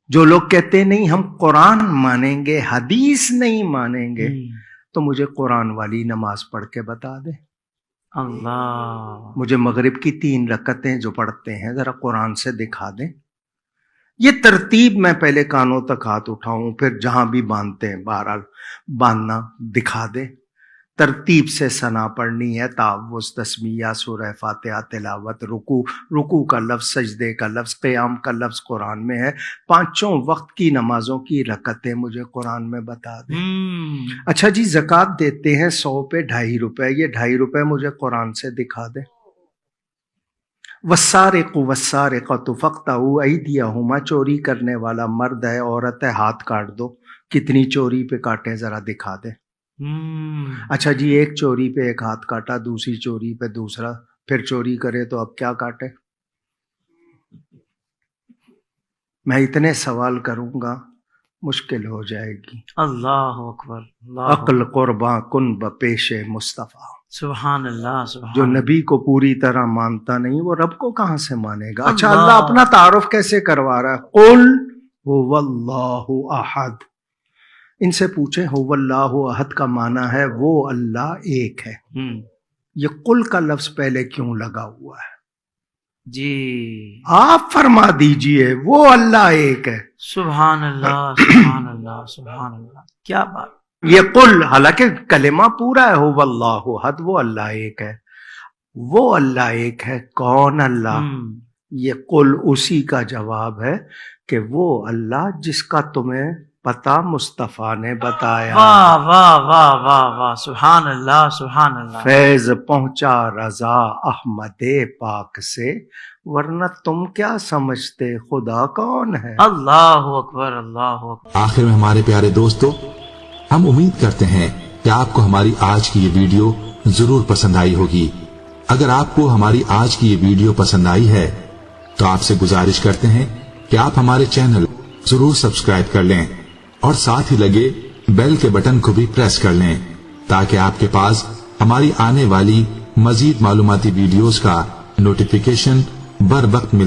جو لوگ کہتے ہیں نہیں ہم قرآن مانیں گے حدیث نہیں مانیں گے، تو مجھے قرآن والی نماز پڑھ کے بتا دیں۔ اللہ، مجھے مغرب کی 3 رکعتیں جو پڑھتے ہیں ذرا قرآن سے دکھا دیں۔ یہ ترتیب میں پہلے کانوں تک ہاتھ اٹھاؤں، پھر جہاں بھی باندھتے ہیں بہرحال باندھنا دکھا دے۔ ترتیب سے ثنا پڑھنی ہے، تعوذ، تسمیہ، سورہ فاتحہ، تلاوت، رکوع کا لفظ، سجدے کا لفظ، قیام کا لفظ قرآن میں ہے۔ 5 وقت کی نمازوں کی رکعتیں مجھے قرآن میں بتا دیں۔ اچھا جی، زکوٰۃ دیتے ہیں 100 پہ 2.5 روپے، یہ 2.5 روپے مجھے قرآن سے دکھا دیں۔ والسارق والسارقۃ فاقطعوا ایدیہما، چوری کرنے والا مرد ہے عورت ہے ہاتھ کاٹ دو۔ کتنی چوری پہ کاٹیں ذرا دکھا دیں۔ اچھا جی، ایک چوری پہ ایک ہاتھ کاٹا، دوسری چوری پہ دوسرا، پھر چوری کرے تو اب کیا کاٹے؟ میں اتنے سوال کروں گا مشکل ہو جائے گی۔ اللہ اکبر، اللہ عقل قرباں کن بپیش مصطفیٰ۔ سبحان اللہ، سبحان جو نبی کو پوری طرح مانتا نہیں وہ رب کو کہاں سے مانے گا؟ اچھا، اللہ اپنا تعارف کیسے کروا رہا ہے؟ قل هو اللہ احد۔ ان سے پوچھیں هو اللہ احد کا معنی ہے وہ اللہ ایک ہے۔ یہ قل کا لفظ پہلے کیوں لگا ہوا ہے؟ جی، آپ فرما دیجئے وہ اللہ ایک ہے۔ سبحان اللہ، سبحان اللہ، سبحان اللہ، کیا بات! یہ قل حالانکہ کلمہ پورا ہے، هو اللہ احد، وہ اللہ ایک ہے۔ وہ اللہ ایک ہے، کون اللہ؟ یہ قل اسی کا جواب ہے کہ وہ اللہ جس کا تمہیں پتہ مصطفیٰ نے بتایا۔ واہ واہ واہ واہ واہ، سبحان اللہ، سبحان اللہ۔ فیض پہنچا رضا احمد پاک سے، ورنہ تم کیا سمجھتے خدا کون ہے؟ اللہ اکبر، اللہ اکبر۔ آخر میں ہمارے پیارے دوستو، ہم امید کرتے ہیں کہ آپ کو ہماری آج کی یہ ویڈیو ضرور پسند آئی ہوگی۔ اگر آپ کو ہماری آج کی یہ ویڈیو پسند آئی ہے تو آپ سے گزارش کرتے ہیں کہ آپ ہمارے چینل ضرور سبسکرائب کر لیں اور ساتھ ہی لگے بیل کے بٹن کو بھی پریس کر لیں تاکہ آپ کے پاس ہماری آنے والی مزید معلوماتی ویڈیوز کا نوٹیفیکیشن بر وقت مل